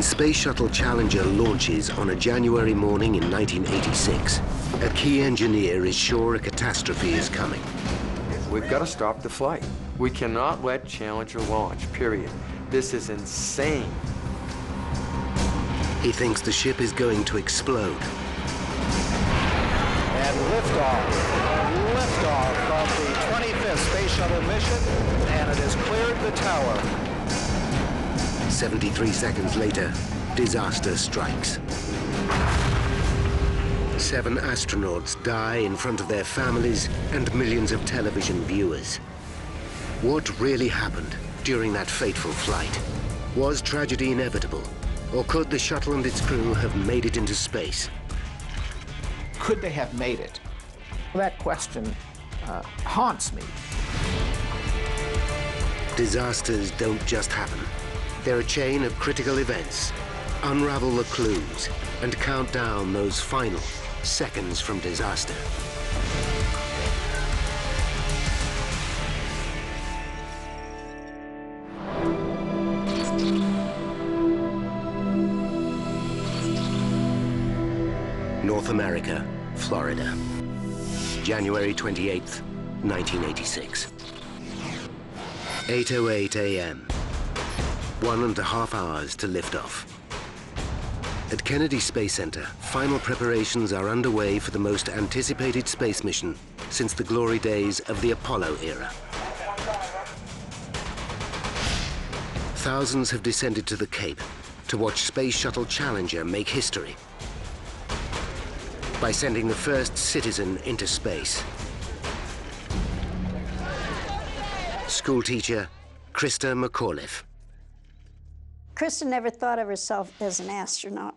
Space Shuttle Challenger launches on a January morning in 1986, a key engineer is sure a catastrophe is coming. We've got to stop the flight. We cannot let Challenger launch, period. This is insane. He thinks the ship is going to explode. And liftoff from the 25th Space Shuttle mission, and it has cleared the tower. 73 seconds later, disaster strikes. 7 astronauts die in front of their families and millions of television viewers. What really happened during that fateful flight? Was tragedy inevitable? Or could the shuttle and its crew have made it into space? Could they have made it? That question haunts me. Disasters don't just happen. They're a chain of critical events. Unravel the clues and count down those final seconds from disaster. North America, Florida. January 28th, 1986. 8:08 a.m. 1.5 hours to liftoff. At Kennedy Space Center, final preparations are underway for the most anticipated space mission since the glory days of the Apollo era. Thousands have descended to the Cape to watch Space Shuttle Challenger make history by sending the first citizen into space. Schoolteacher Krista McAuliffe. Krista never thought of herself as an astronaut.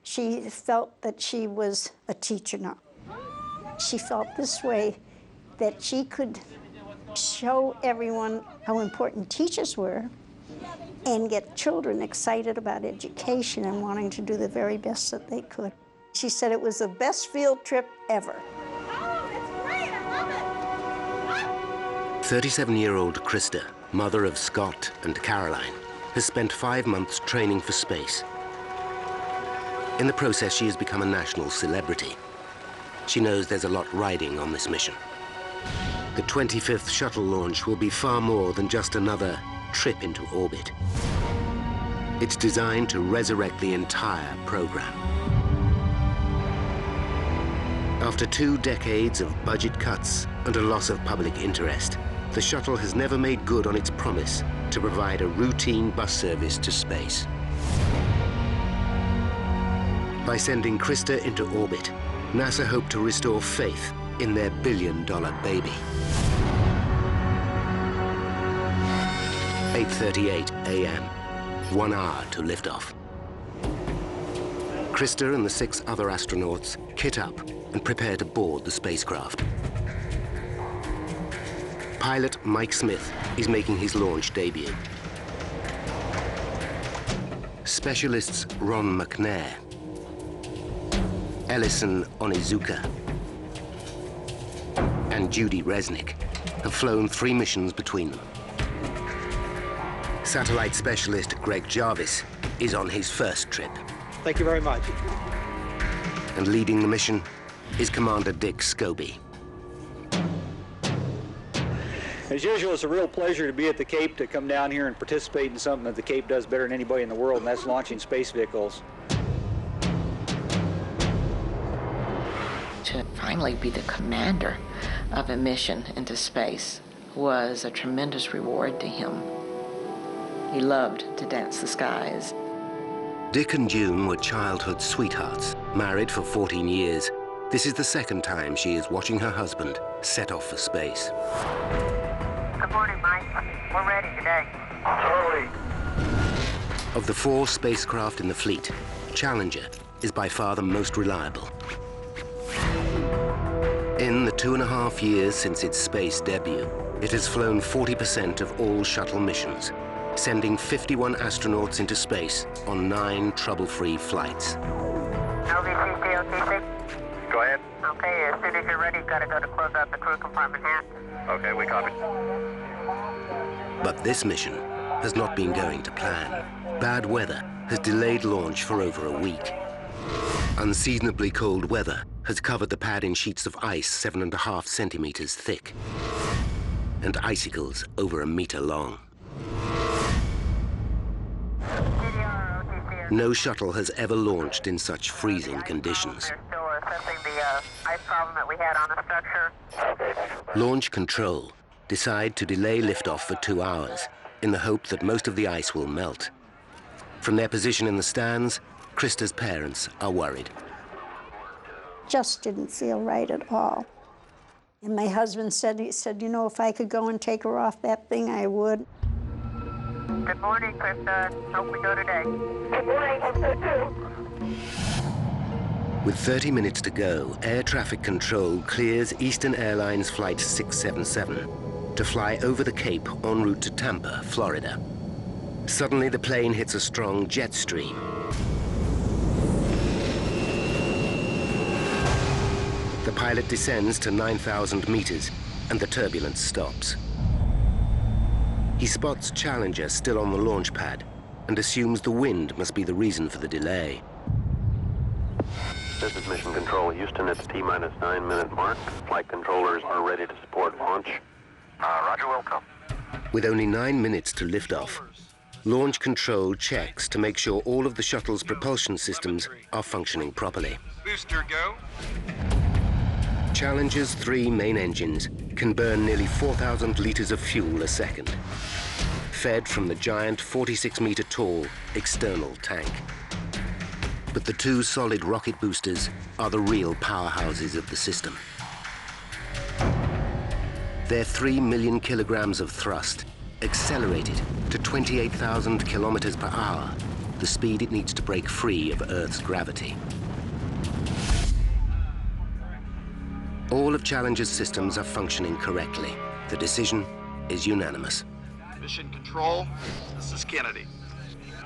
She felt that she was a teacher now. She felt this way, that she could show everyone how important teachers were and get children excited about education and wanting to do the very best that they could. She said it was the best field trip ever. Oh, it's great, I love it! 37-year-old Krista, mother of Scott and Caroline, has spent 5 months training for space. In the process, she has become a national celebrity. She knows there's a lot riding on this mission. The 25th shuttle launch will be far more than just another trip into orbit. It's designed to resurrect the entire program. After 2 decades of budget cuts and a loss of public interest, the shuttle has never made good on its promise to provide a routine bus service to space. By sending Krista into orbit, NASA hoped to restore faith in their billion-dollar baby. 8:38 a.m., 1 hour to liftoff. Krista and the 6 other astronauts kit up and prepare to board the spacecraft. Pilot Mike Smith is making his launch debut. Specialists Ron McNair, Ellison Onizuka, and Judy Resnick have flown 3 missions between them. Satellite specialist Greg Jarvis is on his first trip. Thank you very much. And leading the mission is Commander Dick Scobie. As usual, it's a real pleasure to be at the Cape, to come down here and participate in something that the Cape does better than anybody in the world, and that's launching space vehicles. To finally be the commander of a mission into space was a tremendous reward to him. He loved to dance the skies. Dick and June were childhood sweethearts, married for 14 years. This is the second time she is watching her husband set off for space. Good morning, Mike. We're ready today. Charlie. Of the 4 spacecraft in the fleet, Challenger is by far the most reliable. In the 2.5 years since its space debut, it has flown 40% of all shuttle missions, sending 51 astronauts into space on 9 trouble-free flights. LVC, DOTC. Go ahead. Okay, as soon as you're ready, you've got to go to close out the crew compartment hatch. Okay, we copy. But this mission has not been going to plan. Bad weather has delayed launch for over a week. Unseasonably cold weather has covered the pad in sheets of ice 7.5 centimeters thick and icicles over 1 meter long. No shuttle has ever launched in such freezing conditions. They're still assessing the ice problem that we had on the structure. Launch control decide to delay liftoff for 2 hours in the hope that most of the ice will melt. From their position in the stands, Krista's parents are worried. Just didn't feel right at all. And my husband said, he said, you know, if I could go and take her off that thing, I would. Good morning, Krista. Hope we go today. Good morning, hope so too. With 30 minutes to go, air traffic control clears Eastern Airlines Flight 677 to fly over the Cape en route to Tampa, Florida. Suddenly, the plane hits a strong jet stream. The pilot descends to 9,000 meters, and the turbulence stops. He spots Challenger still on the launch pad and assumes the wind must be the reason for the delay. This is Mission Control, Houston at the T-minus 9-minute mark. Flight controllers are ready to support launch. Roger, welcome. With only 9 minutes to lift off, launch control checks to make sure all of the shuttle's propulsion systems are functioning properly. Booster go. Challenger's 3 main engines can burn nearly 4,000 liters of fuel a second, fed from the giant 46-meter-tall external tank. But the 2 solid rocket boosters are the real powerhouses of the system. Their 3 million kilograms of thrust accelerated to 28,000 kilometers per hour, the speed it needs to break free of Earth's gravity. All of Challenger's systems are functioning correctly. The decision is unanimous. Mission Control, this is Kennedy.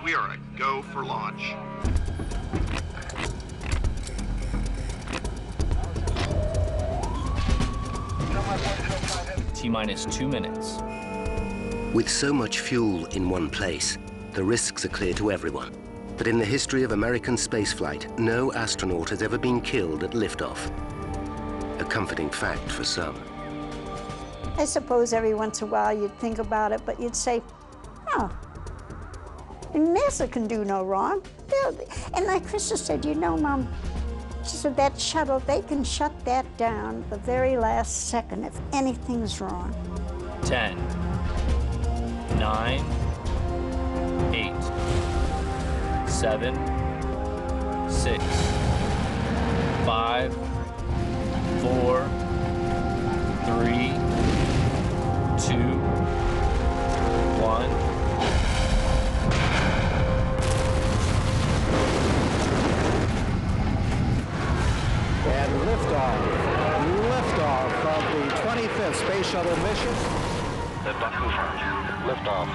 We are a go for launch. T-minus 2 minutes. With so much fuel in one place, the risks are clear to everyone. But in the history of American spaceflight, no astronaut has ever been killed at liftoff. A comforting fact for some. I suppose every once in a while you'd think about it, but you'd say, oh, NASA can do no wrong. And like Krista said, you know, Mom, she said that shuttle, they can shut that down the very last second if anything's wrong. 10, 9, 8, 7, 6, 5, 4, 3, 2, 1. And liftoff from the 25th Space Shuttle mission. Liftoff confirmed. Liftoff.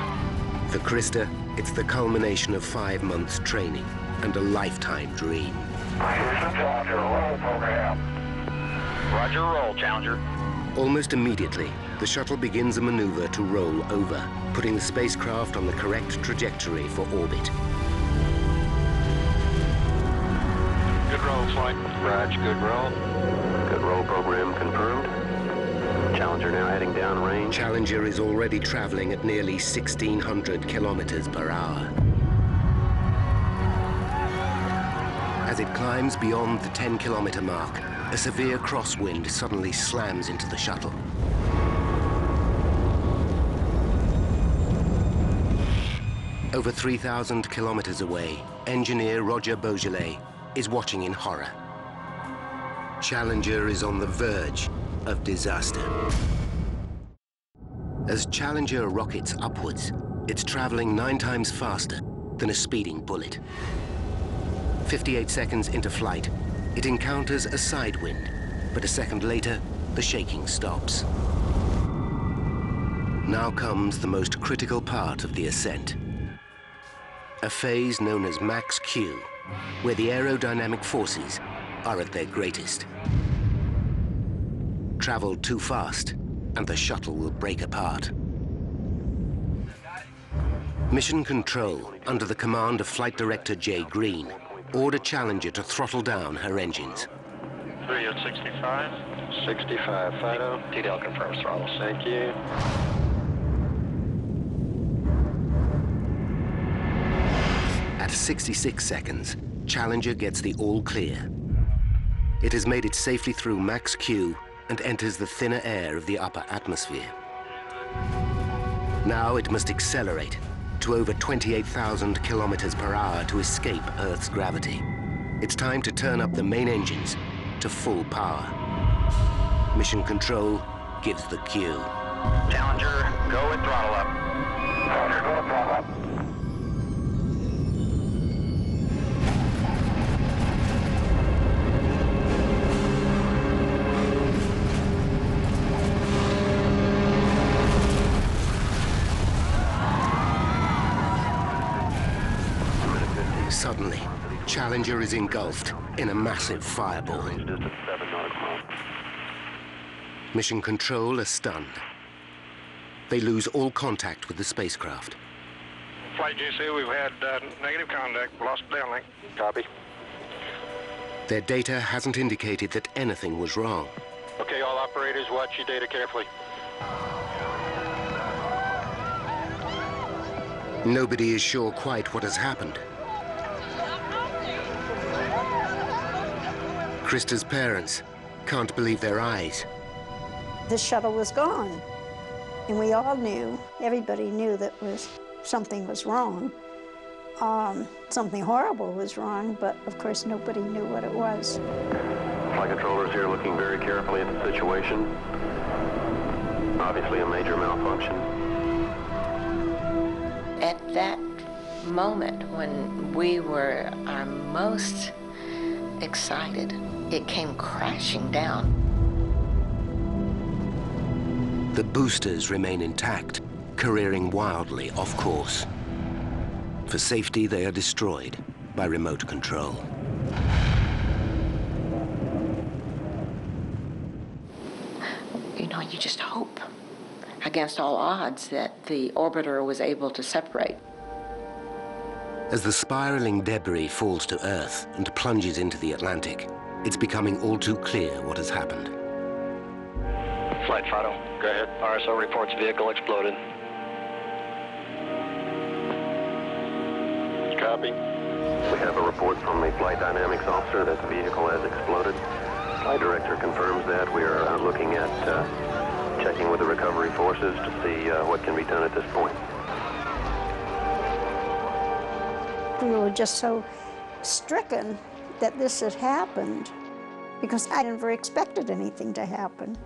For Krista, it's the culmination of 5 months training and a lifetime dream. Houston Challenger, roll program. Roger, roll, Challenger. Almost immediately, the shuttle begins a maneuver to roll over, putting the spacecraft on the correct trajectory for orbit. Good roll, flight. Raj, good roll. Good roll program confirmed. Challenger now heading downrange. Challenger is already traveling at nearly 1,600 kilometers per hour. As it climbs beyond the 10-kilometer mark, a severe crosswind suddenly slams into the shuttle. Over 3,000 kilometers away, engineer Roger Beaujolais is watching in horror. Challenger is on the verge of disaster. As Challenger rockets upwards, it's traveling 9 times faster than a speeding bullet. 58 seconds into flight, it encounters a side wind, but a second later, the shaking stops. Now comes the most critical part of the ascent. A phase known as Max Q, where the aerodynamic forces are at their greatest. Travel too fast, and the shuttle will break apart. Mission Control, under the command of Flight Director Jay Green, ordered Challenger to throttle down her engines. 3 at 65. 65, Fido. TDL confirms throttles. Thank you. At 66 seconds, Challenger gets the all clear. It has made it safely through max Q and enters the thinner air of the upper atmosphere. Now it must accelerate to over 28,000 kilometers per hour to escape Earth's gravity. It's time to turn up the main engines to full power. Mission Control gives the cue. Challenger, go with throttle up. Challenger, go with throttle up. Suddenly, Challenger is engulfed in a massive fireball. Mission Control are stunned. They lose all contact with the spacecraft. Flight GC, we've had negative contact, lost downlink. Copy. Their data hasn't indicated that anything was wrong. Okay, all operators, watch your data carefully. Nobody is sure quite what has happened. Krista's parents can't believe their eyes. The shuttle was gone, and we all knew, everybody knew that something was wrong. Something horrible was wrong, but of course nobody knew what it was. Flight controllers here looking very carefully at the situation. Obviously a major malfunction. At that moment when we were our most excited, it came crashing down. The boosters remain intact, careering wildly off course. For safety, they are destroyed by remote control. You know, you just hope against all odds that the orbiter was able to separate. As the spiraling debris falls to Earth and plunges into the Atlantic, it's becoming all too clear what has happened. Flight Fido, go ahead. RSO reports vehicle exploded. Copy. We have a report from the flight dynamics officer that the vehicle has exploded. Flight director confirms that. We are looking at checking with the recovery forces to see what can be done at this point. We were just so stricken that this had happened because I never expected anything to happen.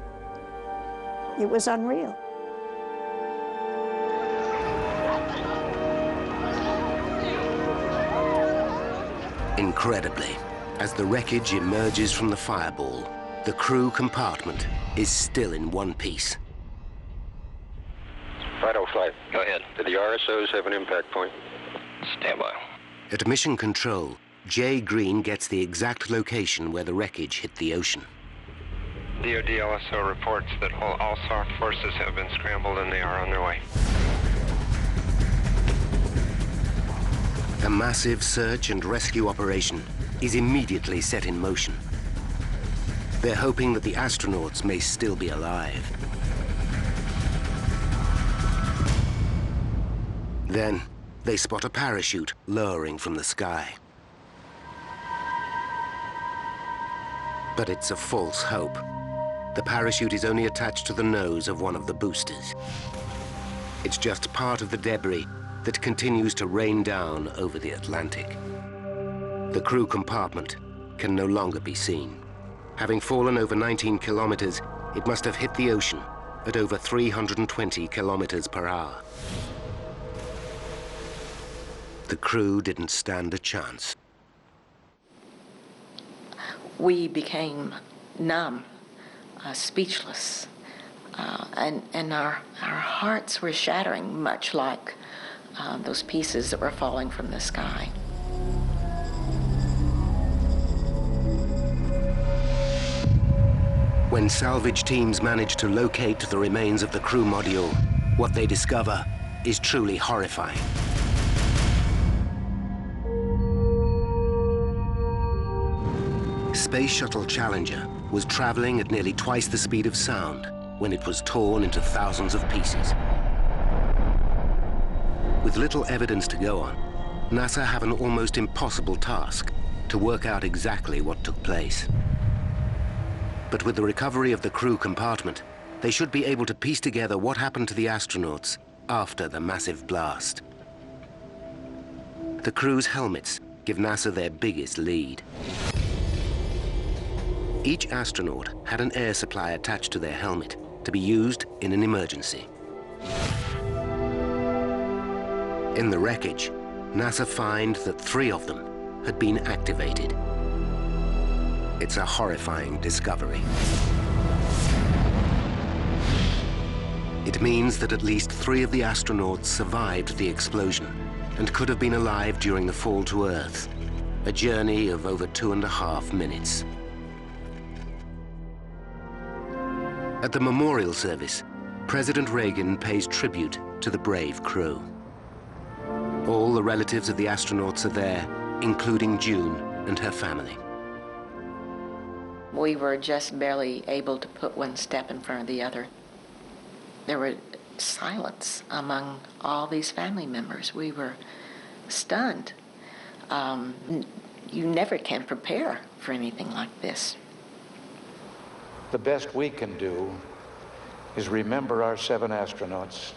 It was unreal. Incredibly, as the wreckage emerges from the fireball, the crew compartment is still in one piece. Fido Flight, go ahead. Do the RSOs have an impact point? Stand by. At Mission Control, Jay Green gets the exact location where the wreckage hit the ocean. DoD LSO reports that all SOF forces have been scrambled and they are on their way. A massive search and rescue operation is immediately set in motion. They're hoping that the astronauts may still be alive. Then, they spot a parachute lowering from the sky. But it's a false hope. The parachute is only attached to the nose of one of the boosters. It's just part of the debris that continues to rain down over the Atlantic. The crew compartment can no longer be seen. Having fallen over 19 kilometers, it must have hit the ocean at over 320 kilometers per hour. The crew didn't stand a chance. We became numb, speechless, and our hearts were shattering, much like those pieces that were falling from the sky. When salvage teams manage to locate the remains of the crew module, what they discover is truly horrifying. Space Shuttle Challenger was traveling at nearly twice the speed of sound when it was torn into thousands of pieces. With little evidence to go on, NASA have an almost impossible task to work out exactly what took place. But with the recovery of the crew compartment, they should be able to piece together what happened to the astronauts after the massive blast. The crew's helmets give NASA their biggest lead. Each astronaut had an air supply attached to their helmet to be used in an emergency. In the wreckage, NASA find that 3 of them had been activated. It's a horrifying discovery. It means that at least 3 of the astronauts survived the explosion and could have been alive during the fall to Earth, a journey of over 2.5 minutes. At the memorial service, President Reagan pays tribute to the brave crew. All the relatives of the astronauts are there, including June and her family. We were just barely able to put one step in front of the other. There was silence among all these family members. We were stunned. You never can prepare for anything like this. The best we can do is remember our 7 astronauts,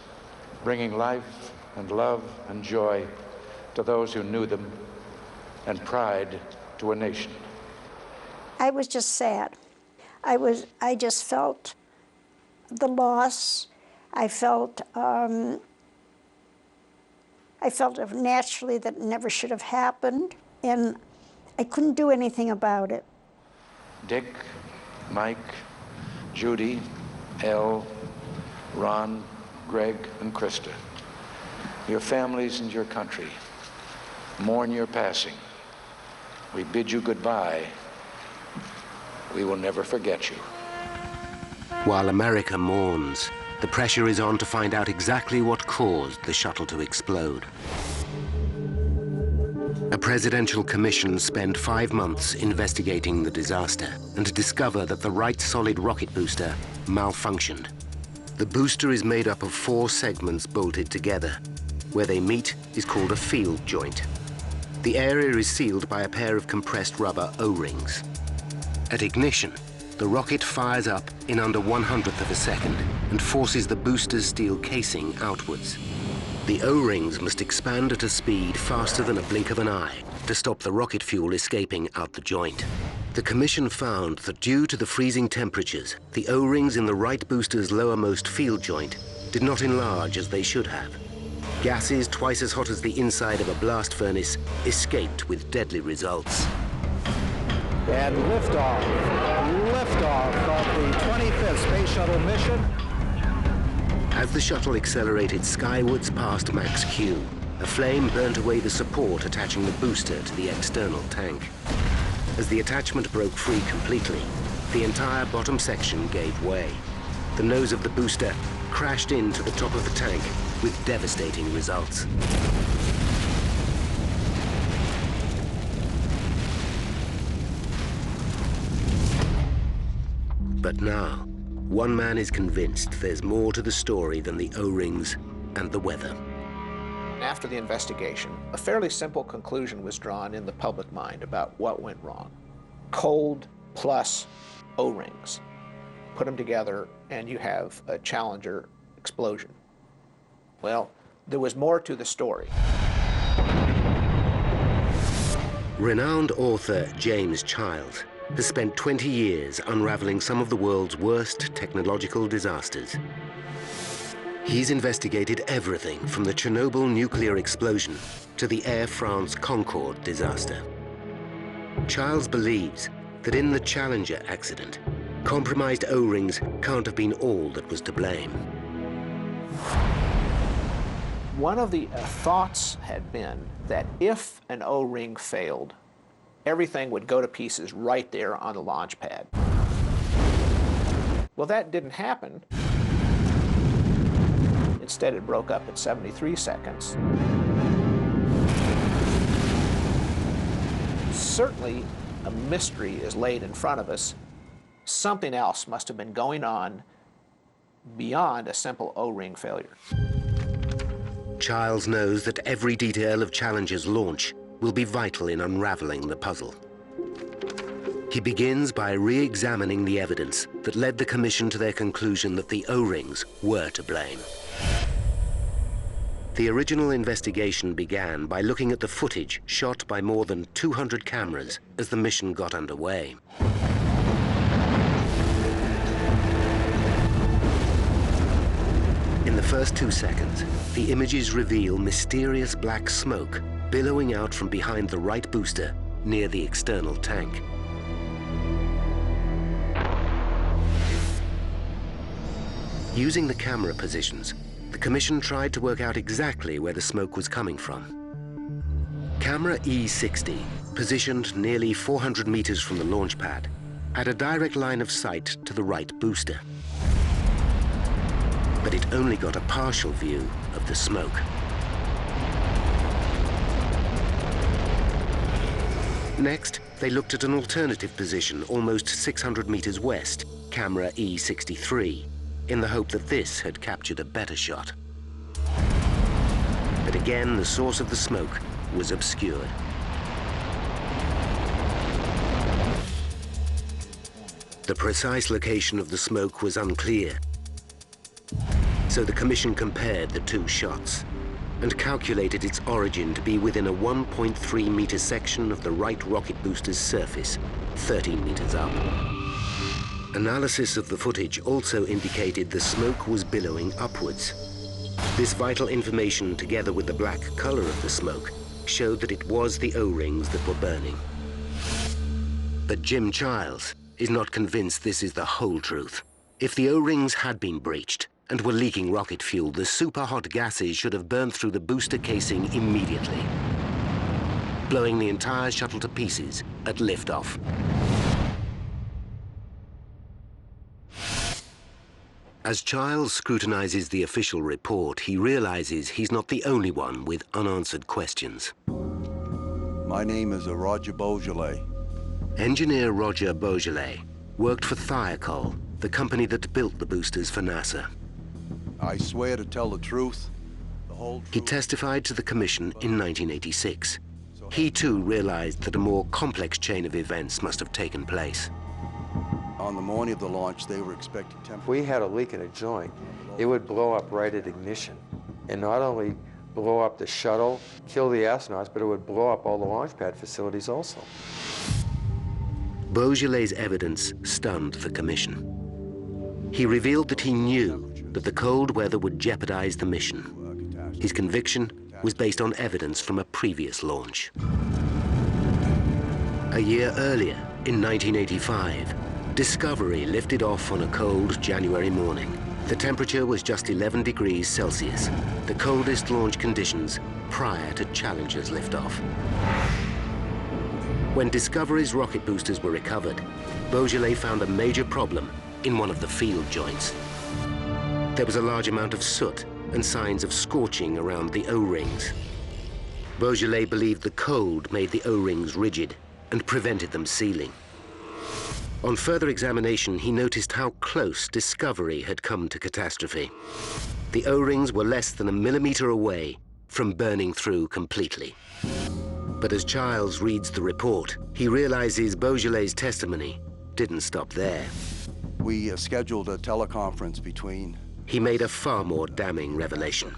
bringing life and love and joy to those who knew them, and pride to a nation. I was just sad. I just felt the loss. I felt naturally that it never should have happened, and I couldn't do anything about it. Dick, Mike, Judy, Elle, Ron, Greg, and Krista, your families and your country mourn your passing. We bid you goodbye. We will never forget you. While America mourns, the pressure is on to find out exactly what caused the shuttle to explode. A presidential commission spent 5 months investigating the disaster and discover that the right solid rocket booster malfunctioned. The booster is made up of 4 segments bolted together. Where they meet is called a field joint. The area is sealed by a pair of compressed rubber O-rings. At ignition, the rocket fires up in under 1/100th of a second and forces the booster's steel casing outwards. The O-rings must expand at a speed faster than a blink of an eye to stop the rocket fuel escaping out the joint. The commission found that due to the freezing temperatures, the O-rings in the right booster's lowermost field joint did not enlarge as they should have. Gases twice as hot as the inside of a blast furnace escaped with deadly results. And liftoff of the 25th Space Shuttle mission. As the shuttle accelerated skywards past Max Q, a flame burnt away the support attaching the booster to the external tank. As the attachment broke free completely, the entire bottom section gave way. The nose of the booster crashed into the top of the tank with devastating results. But now, one man is convinced there's more to the story than the O-rings and the weather. After the investigation, a fairly simple conclusion was drawn in the public mind about what went wrong. Cold plus O-rings. Put them together and you have a Challenger explosion. Well, there was more to the story. Renowned author James Child has spent 20 years unraveling some of the world's worst technological disasters. He's investigated everything from the Chernobyl nuclear explosion to the Air France Concorde disaster. Childs believes that in the Challenger accident, compromised O-rings can't have been all that was to blame. One of the thoughts had been that if an O-ring failed, everything would go to pieces right there on the launch pad. Well, that didn't happen. Instead, it broke up at 73 seconds. Certainly, a mystery is laid in front of us, something else must have been going on beyond a simple O-ring failure. Childs knows that every detail of Challenger's launch will be vital in unraveling the puzzle. He begins by re-examining the evidence that led the Commission to their conclusion that the O-rings were to blame. The original investigation began by looking at the footage shot by more than 200 cameras as the mission got underway. In the first 2 seconds, the images reveal mysterious black smoke billowing out from behind the right booster near the external tank. Using the camera positions, the Commission tried to work out exactly where the smoke was coming from. Camera E60, positioned nearly 400 meters from the launch pad, had a direct line of sight to the right booster. But it only got a partial view of the smoke. Next, they looked at an alternative position almost 600 meters west, camera E63, in the hope that this had captured a better shot. But again, the source of the smoke was obscured. The precise location of the smoke was unclear, so the Commission compared the two shots and calculated its origin to be within a 1.3 meter section of the right rocket booster's surface, 13 meters up. Analysis of the footage also indicated the smoke was billowing upwards. This vital information, together with the black color of the smoke, showed that it was the O-rings that were burning. But Jim Childs is not convinced this is the whole truth. If the O-rings had been breached and were leaking rocket fuel, the super-hot gases should have burned through the booster casing immediately, blowing the entire shuttle to pieces at liftoff. As Childs scrutinizes the official report, he realizes he's not the only one with unanswered questions. My name is Roger Beaujolais. Engineer Roger Beaujolais worked for Thiokol, the company that built the boosters for NASA. I swear to tell the truth, the whole truth. He testified to the Commission in 1986. He too realized that a more complex chain of events must have taken place. On the morning of the launch, they were expecting temperature. If we had a leak in a joint, it would blow up right at ignition. And not only blow up the shuttle, kill the astronauts, but it would blow up all the launch pad facilities also. Beaujolais' evidence stunned the Commission. He revealed that he knew that the cold weather would jeopardize the mission. His conviction was based on evidence from a previous launch. A year earlier, in 1985, Discovery lifted off on a cold January morning. The temperature was just 11 degrees Celsius, the coldest launch conditions prior to Challenger's liftoff. When Discovery's rocket boosters were recovered, Beaujolais found a major problem in one of the field joints. There was a large amount of soot and signs of scorching around the O-rings. Beaujolais believed the cold made the O-rings rigid and prevented them sealing. On further examination, he noticed how close Discovery had come to catastrophe. The O-rings were less than a millimeter away from burning through completely. But as Childs reads the report, he realizes Beaujolais' testimony didn't stop there. We scheduled a teleconference between... He made a far more damning revelation.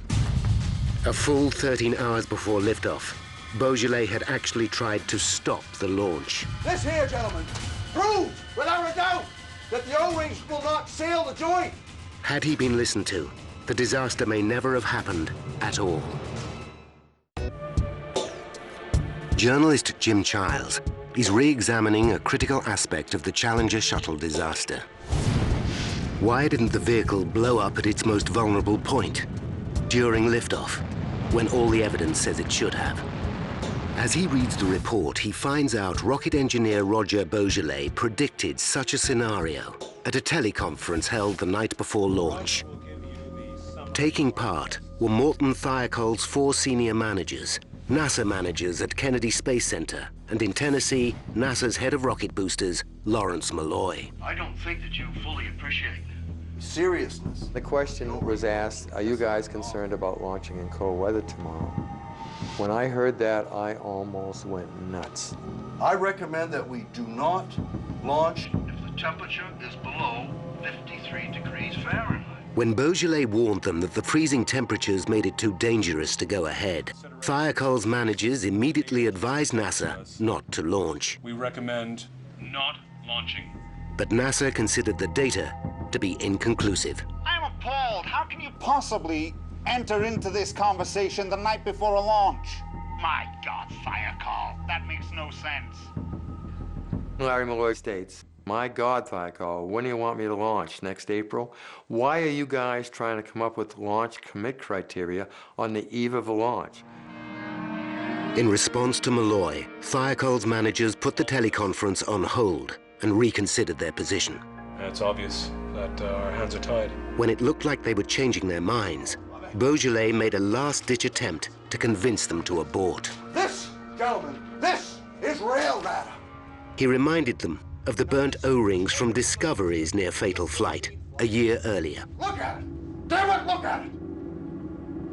A full 13 hours before liftoff, Beaujolais had actually tried to stop the launch. This here, gentlemen, proves without a doubt that the O-rings will not seal the joint. Had he been listened to, the disaster may never have happened at all. Journalist Jim Childs is re-examining a critical aspect of the Challenger shuttle disaster. Why didn't the vehicle blow up at its most vulnerable point, during liftoff, when all the evidence says it should have? As he reads the report, he finds out rocket engineer Roger Beaujolais predicted such a scenario at a teleconference held the night before launch. Taking part were Morton Thiokol's 4 senior managers, NASA managers at Kennedy Space Center, and in Tennessee, NASA's head of rocket boosters, Lawrence Malloy. I don't think that you fully appreciate Seriousness. The question was asked, are you guys concerned about launching in cold weather tomorrow? When I heard that, I almost went nuts. I recommend that we do not launch if the temperature is below 53 degrees Fahrenheit. When Beaujolais warned them that the freezing temperatures made it too dangerous to go ahead, Thiokol's managers immediately advised NASA not to launch. We recommend not launching. But NASA considered the data to be inconclusive. I'm appalled. How can you possibly enter into this conversation the night before a launch? My God, Thiokol, that makes no sense. Larry Malloy states, my God, Thiokol, when do you want me to launch? Next April? Why are you guys trying to come up with launch commit criteria on the eve of a launch? In response to Malloy, Thiokol's managers put the teleconference on hold and reconsidered their position. It's obvious that our hands are tied. When it looked like they were changing their minds, Beaujolais made a last-ditch attempt to convince them to abort. This, gentlemen, this is real data. He reminded them of the burnt O-rings from discoveries near fatal flight a year earlier. Look at it! Damn it, look at it!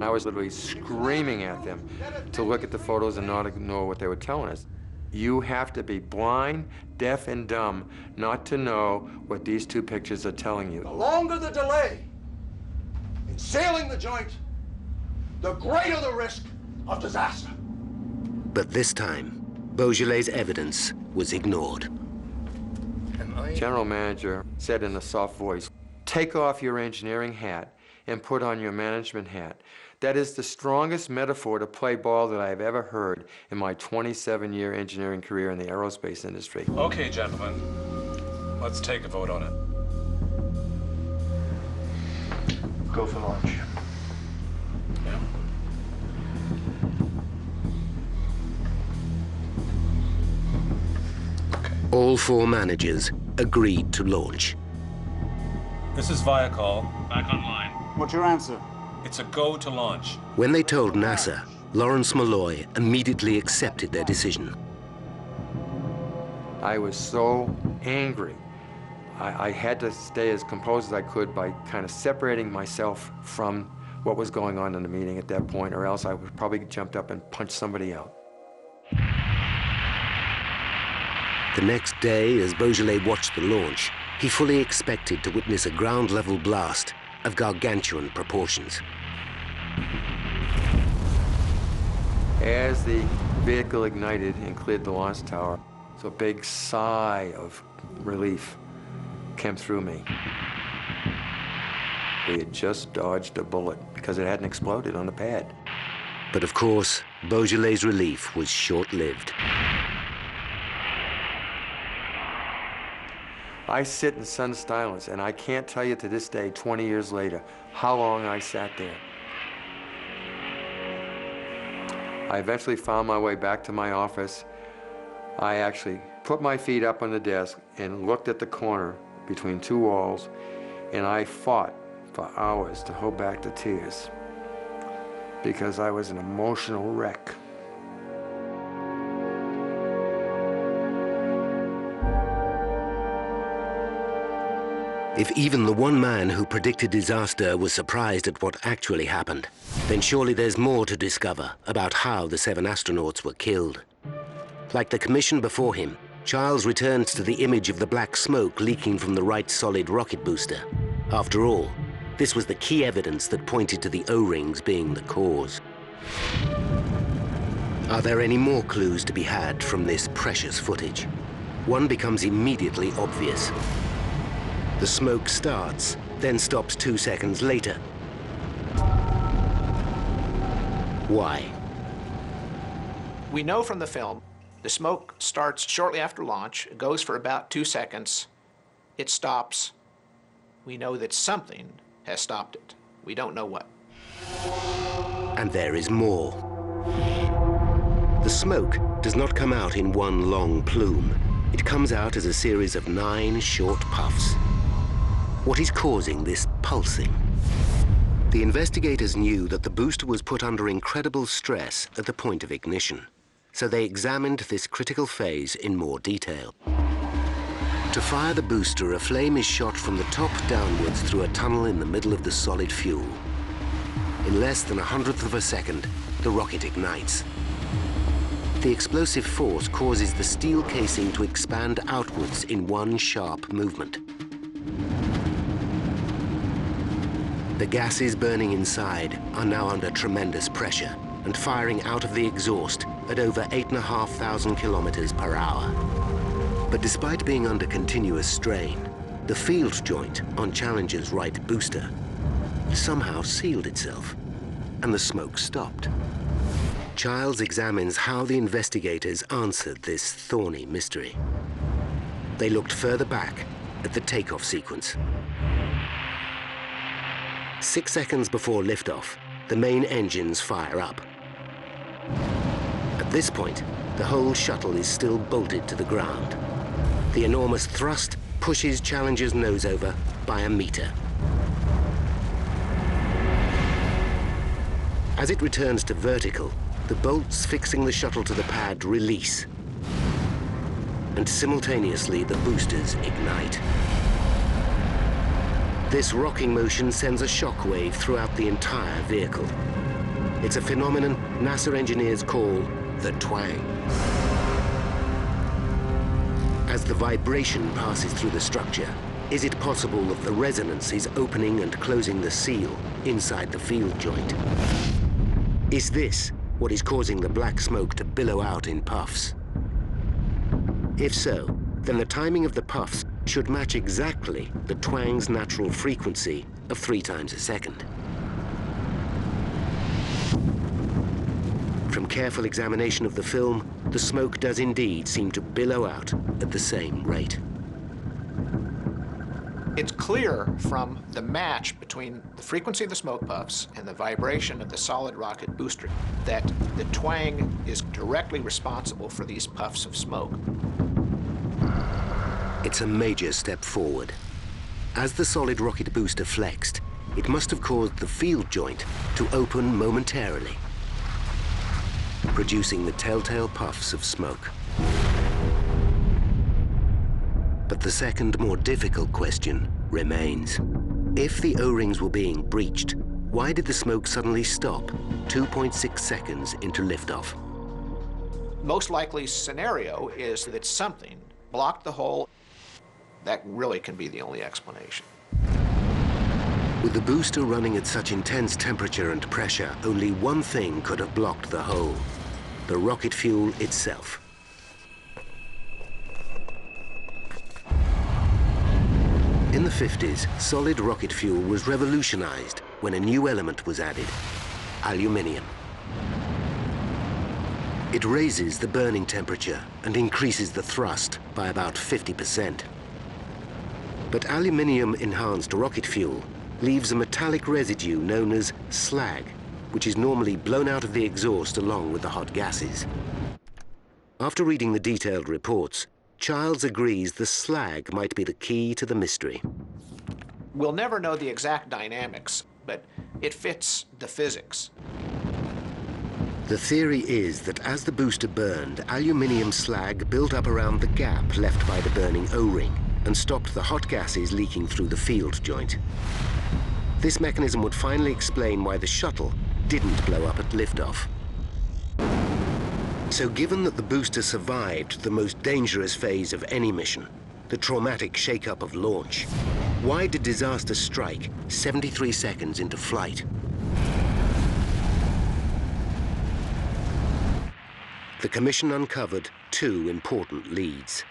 I was literally screaming at them to look at the photos and not ignore what they were telling us. You have to be blind, deaf, and dumb not to know what these two pictures are telling you. The longer the delay in sailing the joint, the greater the risk of disaster. But this time, Beaujolais' evidence was ignored. General manager said in a soft voice, take off your engineering hat and put on your management hat. That is the strongest metaphor to play ball that I have ever heard in my 27-year engineering career in the aerospace industry. Okay, gentlemen, let's take a vote on it. Go for launch. Yeah. All four managers agreed to launch. This is Thiokol. Back online. What's your answer? It's a go to launch. When they told NASA, Lawrence Malloy immediately accepted their decision. I was so angry. I had to stay as composed as I could by kind of separating myself from what was going on in the meeting at that point, or else I would probably jumped up and punched somebody out. The next day, as Beaujolais watched the launch, he fully expected to witness a ground-level blast of gargantuan proportions. As the vehicle ignited and cleared the launch tower, so a big sigh of relief came through me. We had just dodged a bullet because it hadn't exploded on the pad. But of course, Beaujolais' relief was short-lived. I sit in stunned silence, and I can't tell you to this day, 20 years later, how long I sat there. I eventually found my way back to my office. I actually put my feet up on the desk and looked at the corner between two walls, and I fought for hours to hold back the tears because I was an emotional wreck. If even the one man who predicted disaster was surprised at what actually happened, then surely there's more to discover about how the 7 astronauts were killed. Like the commission before him, Charles returns to the image of the black smoke leaking from the right solid rocket booster. After all, this was the key evidence that pointed to the O-rings being the cause. Are there any more clues to be had from this precious footage? One becomes immediately obvious. The smoke starts, then stops 2 seconds later. Why? We know from the film, the smoke starts shortly after launch, it goes for about 2 seconds, it stops. We know that something has stopped it. We don't know what. And there is more. The smoke does not come out in one long plume. It comes out as a series of 9 short puffs. What is causing this pulsing? The investigators knew that the booster was put under incredible stress at the point of ignition. so they examined this critical phase in more detail. To fire the booster, a flame is shot from the top downwards through a tunnel in the middle of the solid fuel. In less than 1/100th of a second, the rocket ignites. The explosive force causes the steel casing to expand outwards in one sharp movement. The gases burning inside are now under tremendous pressure and firing out of the exhaust at over 8,500 kilometers per hour. But despite being under continuous strain, the field joint on Challenger's right booster somehow sealed itself, and the smoke stopped. Childs examines how the investigators answered this thorny mystery. They looked further back at the takeoff sequence. 6 seconds before liftoff, the main engines fire up. At this point, the whole shuttle is still bolted to the ground. The enormous thrust pushes Challenger's nose over by a meter. As it returns to vertical, the bolts fixing the shuttle to the pad release, and simultaneously the boosters ignite. This rocking motion sends a shockwave throughout the entire vehicle. It's a phenomenon NASA engineers call the twang. As the vibration passes through the structure, is it possible that the resonance is opening and closing the seal inside the field joint? Is this what is causing the black smoke to billow out in puffs? If so, then the timing of the puffs should match exactly the twang's natural frequency of 3 times a second. From careful examination of the film, the smoke does indeed seem to billow out at the same rate. It's clear from the match between the frequency of the smoke puffs and the vibration of the solid rocket booster that the twang is directly responsible for these puffs of smoke. It's a major step forward. As the solid rocket booster flexed, it must have caused the field joint to open momentarily, producing the telltale puffs of smoke. But the second, more difficult question remains. If the O-rings were being breached, why did the smoke suddenly stop 2.6 seconds into liftoff? Most likely scenario is that something blocked the hole. That really can be the only explanation. With the booster running at such intense temperature and pressure, only one thing could have blocked the hole: the rocket fuel itself. In the 50s, solid rocket fuel was revolutionized when a new element was added: aluminium. It raises the burning temperature and increases the thrust by about 50%. But aluminium-enhanced rocket fuel leaves a metallic residue known as slag, which is normally blown out of the exhaust along with the hot gases. After reading the detailed reports, Childs agrees the slag might be the key to the mystery. We'll never know the exact dynamics, but it fits the physics. The theory is that as the booster burned, aluminium slag built up around the gap left by the burning O-ring and stopped the hot gases leaking through the field joint. This mechanism would finally explain why the shuttle didn't blow up at liftoff. So given that the booster survived the most dangerous phase of any mission, the traumatic shakeup of launch, why did disaster strike 73 seconds into flight? The commission uncovered 2 important leads.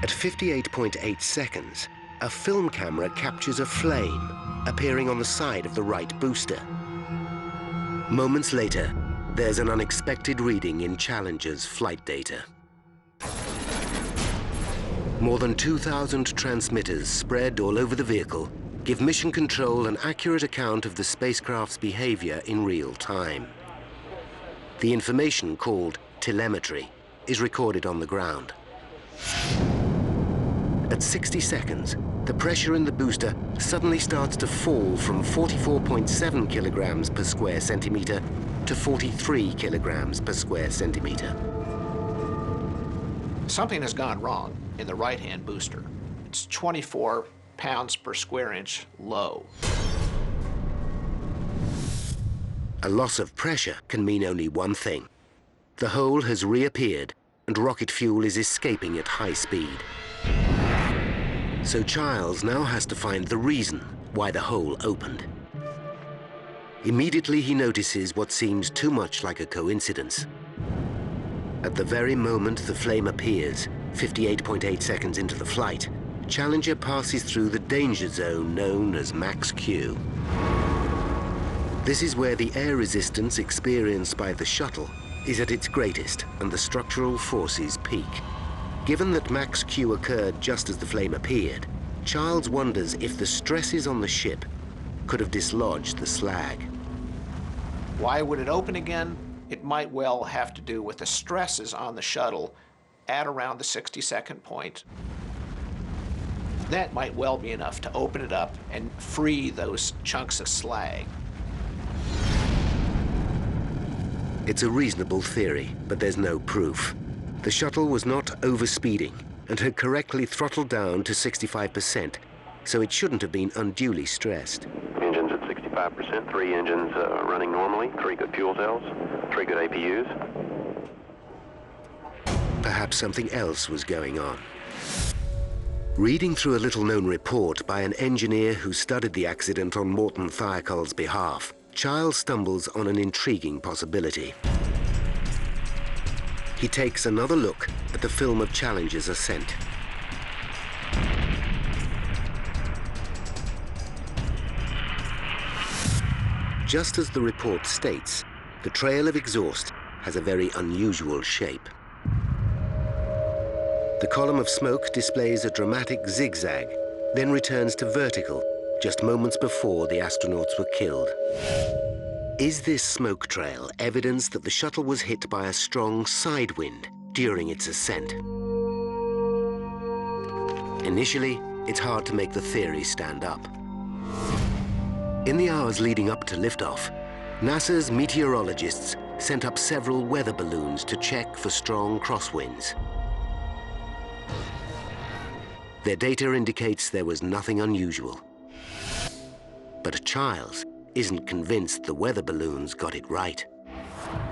At 58.8 seconds, a film camera captures a flame appearing on the side of the right booster. Moments later, there's an unexpected reading in Challenger's flight data. More than 2,000 transmitters spread all over the vehicle give mission control an accurate account of the spacecraft's behavior in real time. The information, called telemetry, is recorded on the ground. At 60 seconds, the pressure in the booster suddenly starts to fall from 44.7 kilograms per square centimeter to 43 kilograms per square centimeter. Something has gone wrong in the right-hand booster. It's 24 pounds per square inch low. A loss of pressure can mean only one thing. The hole has reappeared and rocket fuel is escaping at high speed. So Childs now has to find the reason why the hole opened. Immediately he notices what seems too much like a coincidence. At the very moment the flame appears, 58.8 seconds into the flight, Challenger passes through the danger zone known as max Q. This is where the air resistance experienced by the shuttle is at its greatest and the structural forces peak. Given that max Q occurred just as the flame appeared, Childs wonders if the stresses on the ship could have dislodged the slag. Why would it open again? It might well have to do with the stresses on the shuttle at around the 60-second point. That might well be enough to open it up and free those chunks of slag. It's a reasonable theory, but there's no proof. The shuttle was not overspeeding and had correctly throttled down to 65%, so it shouldn't have been unduly stressed. Engines at 65%, 3 engines running normally, 3 good fuel cells, 3 good APUs. Perhaps something else was going on. Reading through a little-known report by an engineer who studied the accident on Morton Thiokol's behalf, Childs stumbles on an intriguing possibility. He takes another look at the film of Challenger's ascent. Just as the report states, the trail of exhaust has a very unusual shape. The column of smoke displays a dramatic zigzag, then returns to vertical just moments before the astronauts were killed. Is this smoke trail evidence that the shuttle was hit by a strong side wind during its ascent? Initially, it's hard to make the theory stand up. In the hours leading up to liftoff, NASA's meteorologists sent up several weather balloons to check for strong crosswinds. Their data indicates there was nothing unusual. But Childs isn't convinced the weather balloons got it right.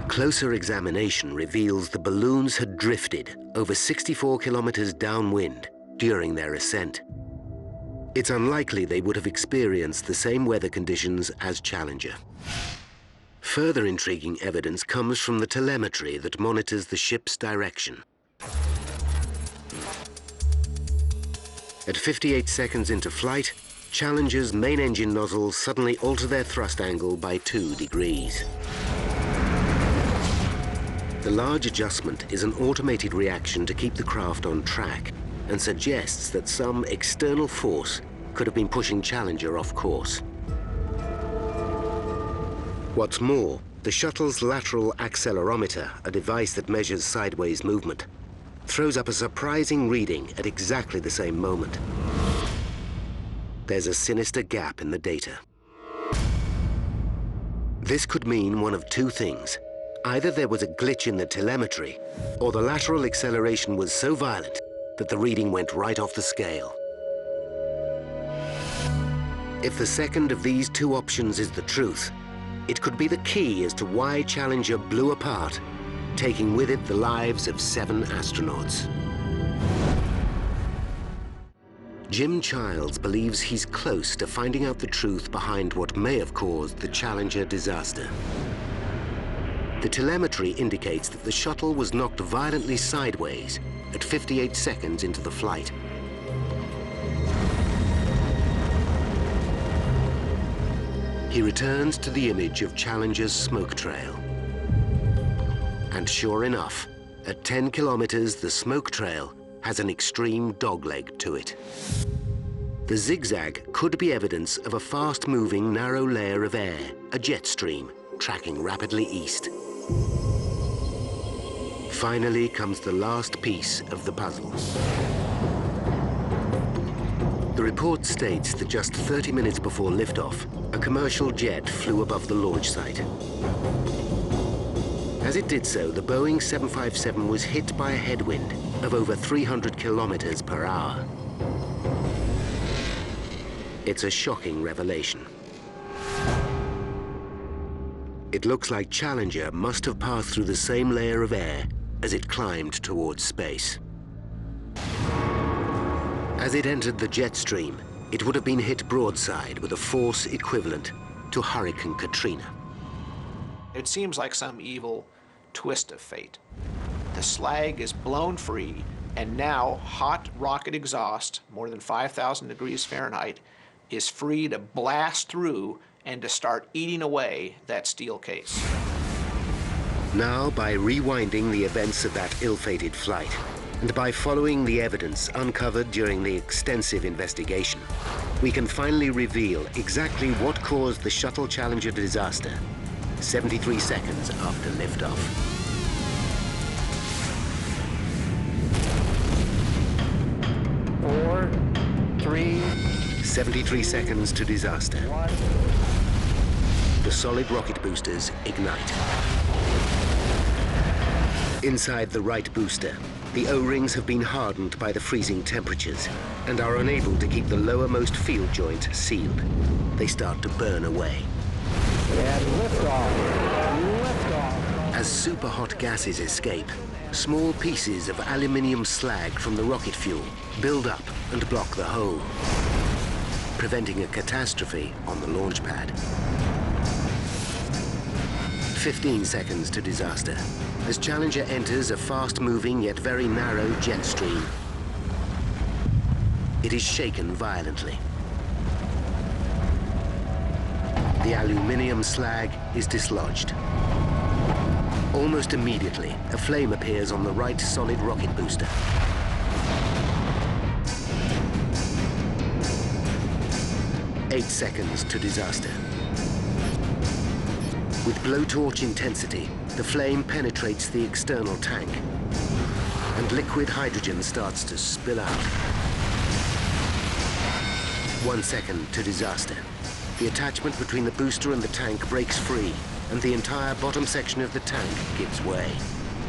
Closer examination reveals the balloons had drifted over 64 kilometers downwind during their ascent. It's unlikely they would have experienced the same weather conditions as Challenger. Further intriguing evidence comes from the telemetry that monitors the ship's direction. At 58 seconds into flight, Challenger's main engine nozzles suddenly alter their thrust angle by 2 degrees. The large adjustment is an automated reaction to keep the craft on track and suggests that some external force could have been pushing Challenger off course. What's more, the shuttle's lateral accelerometer, a device that measures sideways movement, throws up a surprising reading at exactly the same moment. There's a sinister gap in the data. This could mean one of 2 things. Either there was a glitch in the telemetry, or the lateral acceleration was so violent that the reading went right off the scale. If the second of these 2 options is the truth, it could be the key as to why Challenger blew apart, taking with it the lives of 7 astronauts. Jim Childs believes he's close to finding out the truth behind what may have caused the Challenger disaster. The telemetry indicates that the shuttle was knocked violently sideways at 58 seconds into the flight. He returns to the image of Challenger's smoke trail. And sure enough, at 10 kilometers, the smoke trail has an extreme dogleg to it. The zigzag could be evidence of a fast-moving narrow layer of air, a jet stream, tracking rapidly east. Finally comes the last piece of the puzzle. The report states that just 30 minutes before liftoff, a commercial jet flew above the launch site. As it did so, the Boeing 757 was hit by a headwind of over 300 kilometers per hour. It's a shocking revelation. It looks like Challenger must have passed through the same layer of air as it climbed towards space. As it entered the jet stream, it would have been hit broadside with a force equivalent to Hurricane Katrina. It seems like some evil twist of fate. The slag is blown free, and now hot rocket exhaust, more than 5,000 degrees Fahrenheit, is free to blast through and to start eating away that steel case. Now, by rewinding the events of that ill-fated flight, and by following the evidence uncovered during the extensive investigation, we can finally reveal exactly what caused the Shuttle Challenger disaster 73 seconds after liftoff. 4, 3, 73 seconds to disaster. 1. The solid rocket boosters ignite. Inside the right booster, the O-rings have been hardened by the freezing temperatures and are unable to keep the lowermost field joint sealed. They start to burn away. And liftoff. Liftoff. As superhot gases escape, small pieces of aluminium slag from the rocket fuel build up and block the hole, preventing a catastrophe on the launch pad. 15 seconds to disaster as Challenger enters a fast-moving yet very narrow jet stream. It is shaken violently. The aluminium slag is dislodged. Almost immediately, a flame appears on the right solid rocket booster. Eight seconds to disaster. With blowtorch intensity, the flame penetrates the external tank, and liquid hydrogen starts to spill out. 1 second to disaster. The attachment between the booster and the tank breaks free, and the entire bottom section of the tank gives way.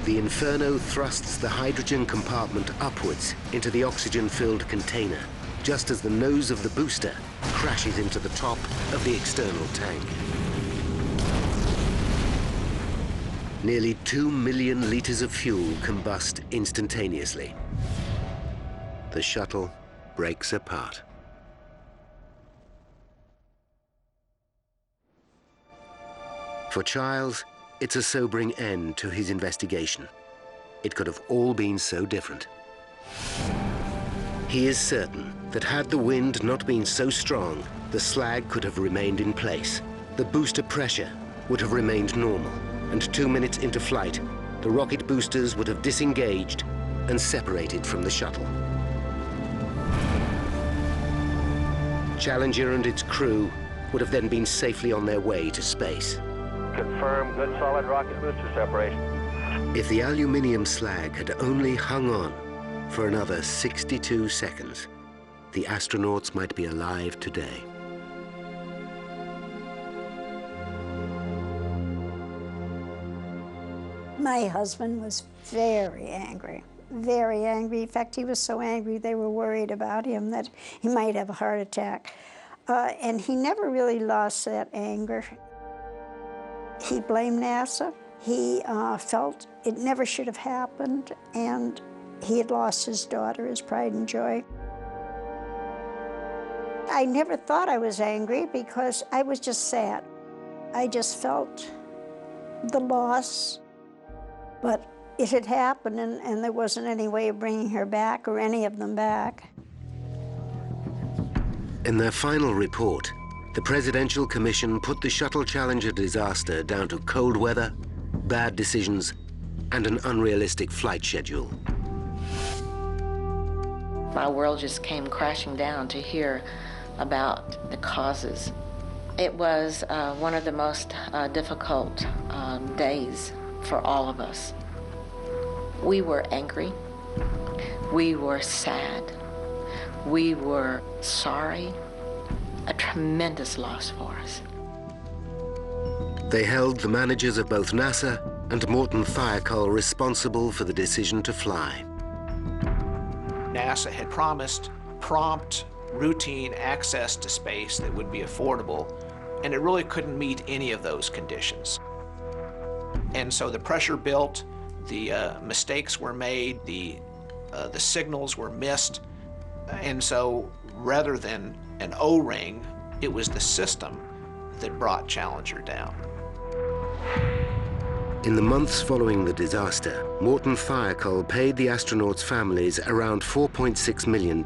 The inferno thrusts the hydrogen compartment upwards into the oxygen-filled container, just as the nose of the booster crashes into the top of the external tank. Nearly 2 million liters of fuel combust instantaneously. The shuttle breaks apart. For Childs, it's a sobering end to his investigation. It could have all been so different. He is certain that had the wind not been so strong, the slag could have remained in place. The booster pressure would have remained normal, and 2 minutes into flight, the rocket boosters would have disengaged and separated from the shuttle. Challenger and its crew would have then been safely on their way to space. Confirm good solid rocket booster separation. If the aluminium slag had only hung on for another 62 seconds, the astronauts might be alive today. My husband was very angry, very angry. In fact, he was so angry they were worried about him that he might have a heart attack. And he never really lost that anger. He blamed NASA. He felt it never should have happened, and he had lost his daughter, his pride and joy. I never thought I was angry because I was just sad. I just felt the loss, but it had happened, and there wasn't any way of bringing her back or any of them back. In their final report, the Presidential Commission put the Shuttle Challenger disaster down to cold weather, bad decisions, and an unrealistic flight schedule. My world just came crashing down to hear about the causes. It was one of the most difficult days for all of us. We were angry. We were sad. We were sorry, a tremendous loss for us. They held the managers of both NASA and Morton Thiokol responsible for the decision to fly. NASA had promised prompt, routine access to space that would be affordable, and it really couldn't meet any of those conditions. And so the pressure built, the mistakes were made, the signals were missed, and so rather than an O-ring, it was the system that brought Challenger down. In the months following the disaster, Morton Thiokol paid the astronauts' families around $4.6 million,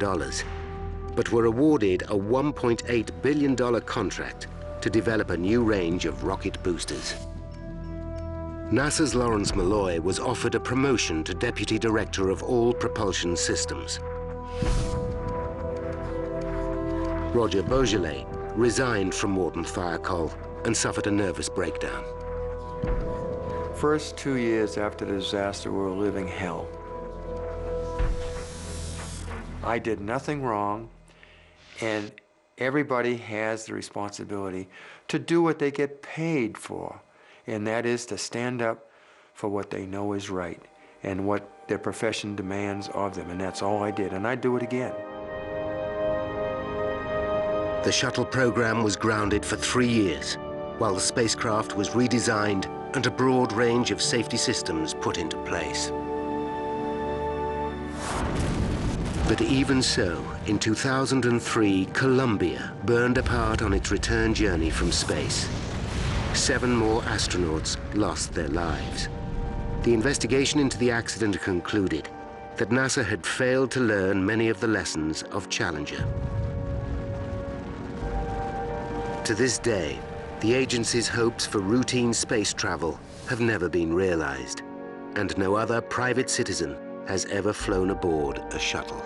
but were awarded a $1.8 billion contract to develop a new range of rocket boosters. NASA's Lawrence Malloy was offered a promotion to Deputy Director of all propulsion systems. Roger Beaujolais resigned from Morton Thiokol and suffered a nervous breakdown. First 2 years after the disaster, we were living hell. I did nothing wrong, and everybody has the responsibility to do what they get paid for, and that is to stand up for what they know is right and what their profession demands of them, and that's all I did, and I'd do it again. The shuttle program was grounded for 3 years, while the spacecraft was redesigned and a broad range of safety systems put into place. But even so, in 2003, Columbia burned apart on its return journey from space. 7 more astronauts lost their lives. The investigation into the accident concluded that NASA had failed to learn many of the lessons of Challenger. To this day, the agency's hopes for routine space travel have never been realized, and no other private citizen has ever flown aboard a shuttle.